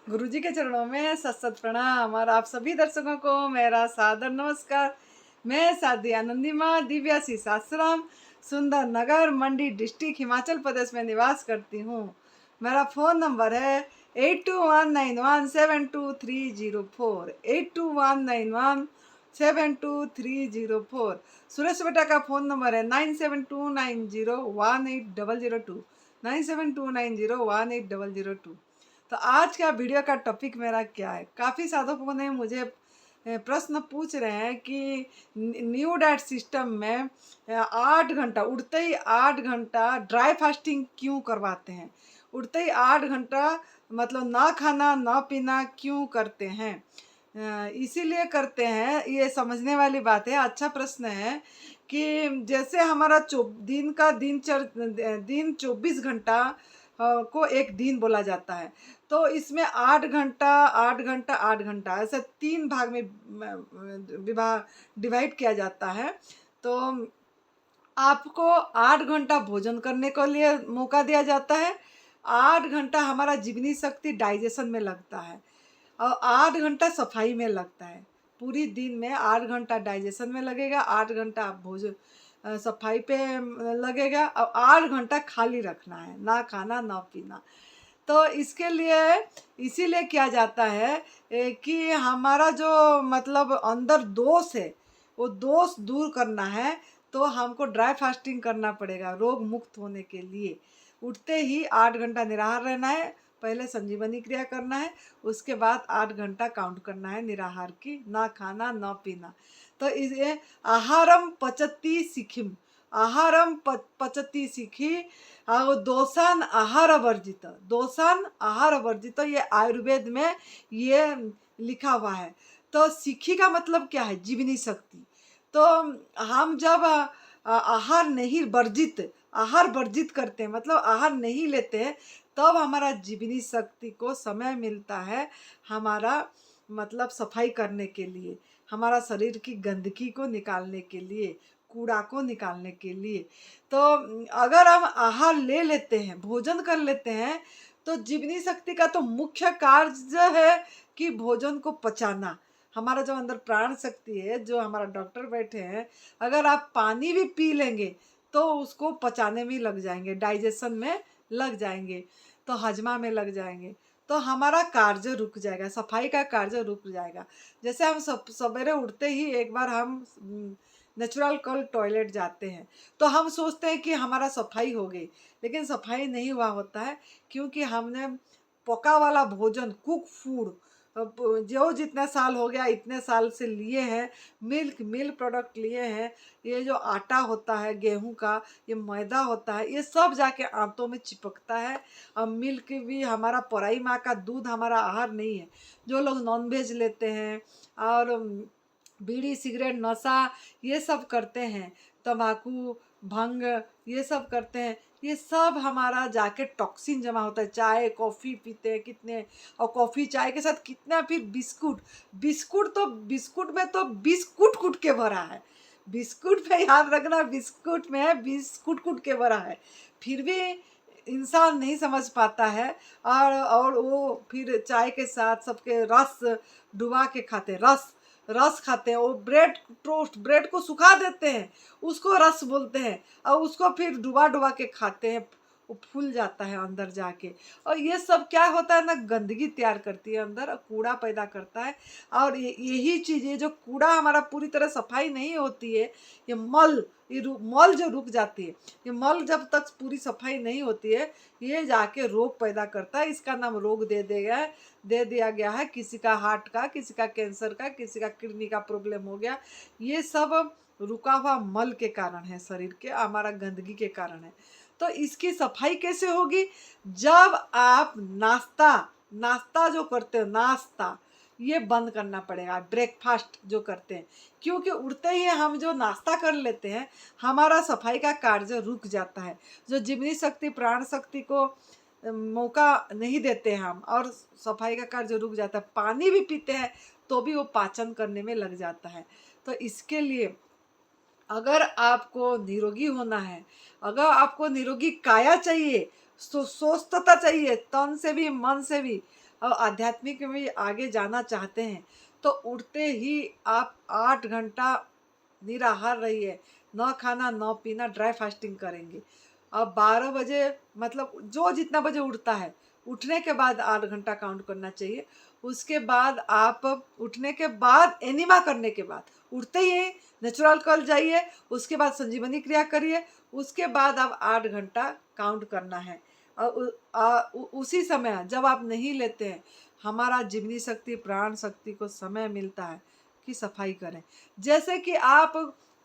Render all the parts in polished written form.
गुरुजी के चरणों में सत सत प्रणाम और आप सभी दर्शकों को मेरा सादर नमस्कार। मैं साध्वी आनंदी माँ दिव्याशीष आश्रम सुंदर नगर मंडी डिस्ट्रिक्ट हिमाचल प्रदेश में निवास करती हूँ। मेरा फ़ोन नंबर है 8219172304 8219172304। सुरेश बेटा का फ़ोन नंबर है 9729018002 9729018002। तो आज का वीडियो का टॉपिक मेरा क्या है। काफ़ी साधकों ने मुझे प्रश्न पूछ रहे हैं कि न्यू डाइट सिस्टम में 8 घंटा उठते ही 8 घंटा ड्राई फास्टिंग क्यों करवाते हैं, उठते ही 8 घंटा मतलब ना खाना ना पीना क्यों करते हैं। इसीलिए करते हैं, ये समझने वाली बात है। अच्छा प्रश्न है कि जैसे हमारा दिन 24 घंटा को एक दिन बोला जाता है, तो इसमें 8 घंटा 8 घंटा 8 घंटा ऐसे 3 भाग में डिवाइड किया जाता है। तो आपको 8 घंटा भोजन करने के लिए मौका दिया जाता है, 8 घंटा हमारा जीवनी शक्ति डाइजेशन में लगता है और 8 घंटा सफाई में लगता है। पूरी दिन में 8 घंटा डाइजेशन में लगेगा, 8 घंटा भोजन सफाई पे लगेगा और 8 घंटा खाली रखना है, ना खाना ना पीना। तो इसके लिए इसीलिए किया जाता है कि हमारा जो मतलब अंदर दोष है वो दोष दूर करना है, तो हमको ड्राई फास्टिंग करना पड़ेगा रोग मुक्त होने के लिए। उठते ही 8 घंटा निराहार रहना है, पहले संजीवनी क्रिया करना है, उसके बाद 8 घंटा काउंट करना है निराहार की, ना खाना ना पीना। तो इसे आहारम पचती सिखिम, आहारम पचती सीखी और दोषान आहार वर्जित, दोषान आहार वर्जित, ये आयुर्वेद में ये लिखा हुआ है। तो सीखी का मतलब क्या है, जीवनी शक्ति। तो हम जब आहार नहीं वर्जित, आहार वर्जित करते हैं मतलब आहार नहीं लेते हैं, तब हमारा जीवनी शक्ति को समय मिलता है हमारा मतलब सफाई करने के लिए, हमारा शरीर की गंदगी को निकालने के लिए, कूड़ा को निकालने के लिए। तो अगर हम आहार ले लेते हैं, भोजन कर लेते हैं, तो जीवनी शक्ति का तो मुख्य कार्य है कि भोजन को पचाना। हमारा जो अंदर प्राण शक्ति है, जो हमारा डॉक्टर बैठे हैं, अगर आप पानी भी पी लेंगे तो उसको पचाने में लग जाएंगे, डाइजेशन में लग जाएंगे, तो हजमा में लग जाएंगे, तो हमारा कार्य रुक जाएगा, सफाई का कार्य रुक जाएगा। जैसे हम सवेरे उठते ही एक बार हम नेचुरल कल टॉयलेट जाते हैं, तो हम सोचते हैं कि हमारा सफाई हो गई, लेकिन सफाई नहीं हुआ होता है, क्योंकि हमने पका वाला भोजन, कुक फूड जो जितना साल हो गया इतने साल से लिए हैं, मिल्क प्रोडक्ट लिए हैं, ये जो आटा होता है गेहूं का, ये मैदा होता है, ये सब जाके आंतों में चिपकता है। और मिल्क भी हमारा पराई माँ का दूध हमारा आहार नहीं है। जो लोग नॉनवेज लेते हैं और बीड़ी सिगरेट नशा ये सब करते हैं, तंबाकू भंग ये सब करते हैं, ये सब हमारा जाके टॉक्सिन जमा होता है। चाय कॉफ़ी पीते हैं कितने, और कॉफ़ी चाय के साथ कितना, फिर बिस्कुट, बिस्कुट में तो बिस्कुट कूट के भरा है, बिस्कुट पे याद रखना, बिस्कुट में बिस्कुट कूट के भरा है, फिर भी इंसान नहीं समझ पाता है। और वो फिर चाय के साथ सबके रस डुबा के खाते, रस रस खाते हैं, वो ब्रेड टोस्ट, ब्रेड को सुखा देते हैं, उसको रस बोलते हैं, और उसको फिर डुबा डुबा के खाते हैं, वो फूल जाता है अंदर जाके। और ये सब क्या होता है ना, गंदगी तैयार करती है अंदर और कूड़ा पैदा करता है। और यही चीज़, ये जो कूड़ा हमारा पूरी तरह सफाई नहीं होती है, ये मल, मल जो रुक जाती है, ये मल जब तक पूरी सफाई नहीं होती है, ये जाके रोग पैदा करता है। इसका नाम रोग दे दिया गया है। किसी का हार्ट का, किसी का कैंसर का, किसी का किडनी का प्रॉब्लम हो गया, ये सब रुका हुआ मल के कारण है, शरीर के हमारा गंदगी के कारण है। तो इसकी सफाई कैसे होगी, जब आप नाश्ता नाश्ता जो करते हो, नाश्ता ये बंद करना पड़ेगा, ब्रेकफास्ट जो करते हैं, क्योंकि उठते ही हम जो नाश्ता कर लेते हैं, हमारा सफाई का कार्य रुक जाता है। जो जीवनी शक्ति प्राण शक्ति को मौका नहीं देते हम, और सफाई का कार्य रुक जाता है। पानी भी पीते हैं तो भी वो पाचन करने में लग जाता है। तो इसके लिए अगर आपको निरोगी होना है, अगर आपको निरोगी काया चाहिए, स्वस्थता चाहिए, तन से भी मन से भी, और आध्यात्मिक में भी आगे जाना चाहते हैं, तो उठते ही आप 8 घंटा निराहार रहिए, न खाना न पीना, ड्राई फास्टिंग करेंगे। अब 12 बजे, मतलब जो जितना बजे उठता है, उठने के बाद 8 घंटा काउंट करना चाहिए। उसके बाद आप उठने के बाद एनिमा करने के बाद, उठते ही नेचुरल कल जाइए, उसके बाद संजीवनी क्रिया करिए, उसके बाद आप 8 घंटा काउंट करना है। और उसी समय जब आप नहीं लेते हैं, हमारा जीवनी शक्ति, प्राण शक्ति को समय मिलता है कि सफाई करें। जैसे कि आप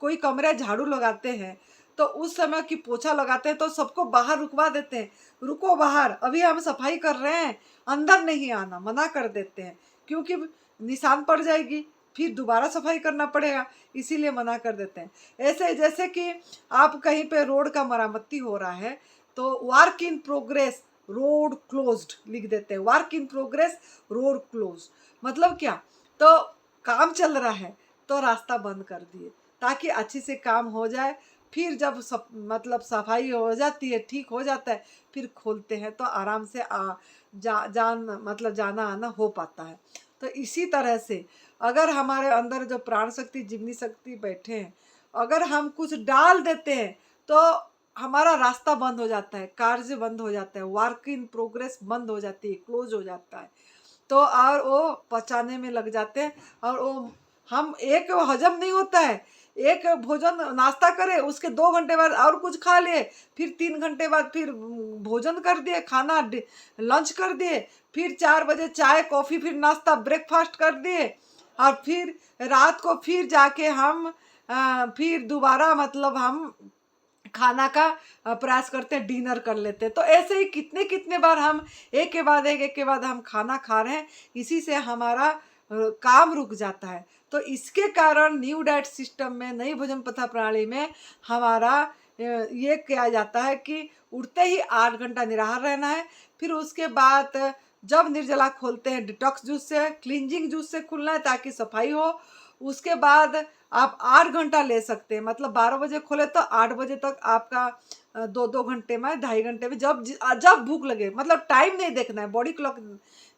कोई कमरे झाड़ू लगाते हैं, तो उस समय की पोछा लगाते हैं तो सबको बाहर रुकवा देते हैं, रुको बाहर, अभी हम सफाई कर रहे हैं, अंदर नहीं आना, मना कर देते हैं, क्योंकि निशान पड़ जाएगी, फिर दोबारा सफाई करना पड़ेगा, इसीलिए मना कर देते हैं। ऐसे जैसे कि आप कहीं पे रोड का मरम्मती हो रहा है, तो work in progress road closed लिख देते हैं, work in progress road close, मतलब क्या, तो काम चल रहा है तो रास्ता बंद कर दिए ताकि अच्छे से काम हो जाए। फिर जब मतलब सफाई हो जाती है, ठीक हो जाता है, फिर खोलते हैं तो आराम से मतलब जाना आना हो पाता है। तो इसी तरह से अगर हमारे अंदर जो प्राण शक्ति, जीवनी शक्ति बैठे हैं, अगर हम कुछ डाल देते हैं तो हमारा रास्ता बंद हो जाता है, कार्य बंद हो जाता है, वर्क इन प्रोग्रेस बंद हो जाती है, क्लोज हो जाता है। तो और वो पचाने में लग जाते हैं, और वो हम एक हजम नहीं होता है, एक भोजन नाश्ता करें, उसके 2 घंटे बाद और कुछ खा लिए, फिर 3 घंटे बाद फिर भोजन कर दिए, खाना लंच कर दिए, फिर 4 बजे चाय कॉफ़ी, फिर नाश्ता ब्रेकफास्ट कर दिए, और फिर रात को फिर जाके हम फिर दोबारा मतलब हम खाना का प्रयास करते हैं, डिनर कर लेते हैं। तो ऐसे ही कितने कितने बार हम एक के बाद हम खाना खा रहे हैं, इसी से हमारा काम रुक जाता है। तो इसके कारण न्यू डाइट सिस्टम में, नई भोजन पथा प्रणाली में हमारा ये किया जाता है कि उठते ही 8 घंटा निराहार रहना है, फिर उसके बाद जब निर्जला खोलते हैं, डिटॉक्स जूस से, क्लींजिंग जूस से खुलना है ताकि सफाई हो। उसके बाद आप 8 घंटा ले सकते हैं, मतलब 12 बजे खोले तो 8 बजे तक आपका 2-2 घंटे में, 2.5 घंटे में, जब भूख लगे, मतलब टाइम नहीं देखना है, बॉडी क्लॉक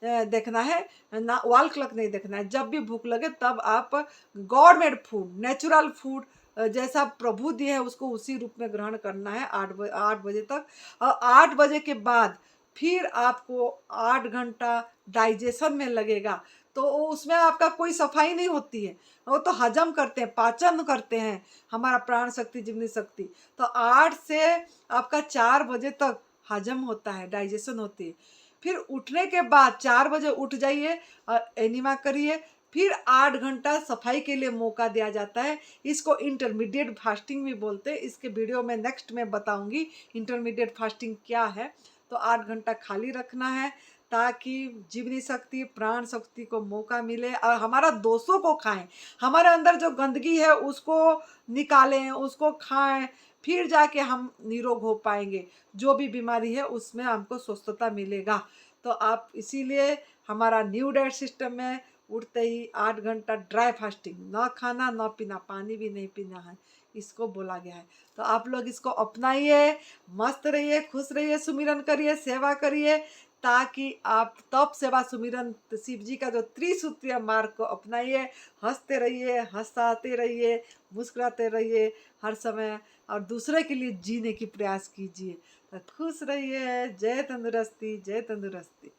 देखना है ना, वॉल क्लॉक नहीं देखना है, जब भी भूख लगे तब आप God made food, natural food जैसा प्रभु दिए है उसको उसी रूप में ग्रहण करना है 8 बजे तक। और 8 बजे के बाद फिर आपको 8 घंटा डाइजेशन में लगेगा, तो उसमें आपका कोई सफाई नहीं होती है, वो तो हजम करते हैं, पाचन करते हैं हमारा प्राण शक्ति, जीवनी शक्ति। तो 8 से आपका 4 बजे तक हजम होता है, डाइजेशन होती है। फिर उठने के बाद 4 बजे उठ जाइए और एनिमा करिए, फिर 8 घंटा सफाई के लिए मौका दिया जाता है। इसको इंटरमीडिएट फास्टिंग भी बोलते हैं। इसके वीडियो में नेक्स्ट में बताऊंगी इंटरमीडिएट फास्टिंग क्या है। तो 8 घंटा खाली रखना है ताकि जीवनी शक्ति, प्राण शक्ति को मौका मिले और हमारा दोषों को खाएं, हमारे अंदर जो गंदगी है उसको निकालें, उसको खाएं, फिर जाके हम निरोग हो पाएंगे। जो भी बीमारी है उसमें हमको स्वस्थता मिलेगा। तो आप इसीलिए हमारा न्यू डाइट सिस्टम में उठते ही 8 घंटा ड्राई फास्टिंग, ना खाना ना पीना, पानी भी नहीं पीना है, इसको बोला गया है। तो आप लोग इसको अपनाइए, मस्त रहिए, खुश रहिए, सुमिरन करिए, सेवा करिए, ताकि आप तप सेवा सुमिरन शिव जी का जो त्रिसूत्रीय मार्ग को अपनाइए। हंसते रहिए, हंसाते रहिए, मुस्कुराते रहिए हर समय, और दूसरे के लिए जीने की प्रयास कीजिए। तो खुश रहिए। जय तंदुरुस्ती, जय तंदुरुस्ती।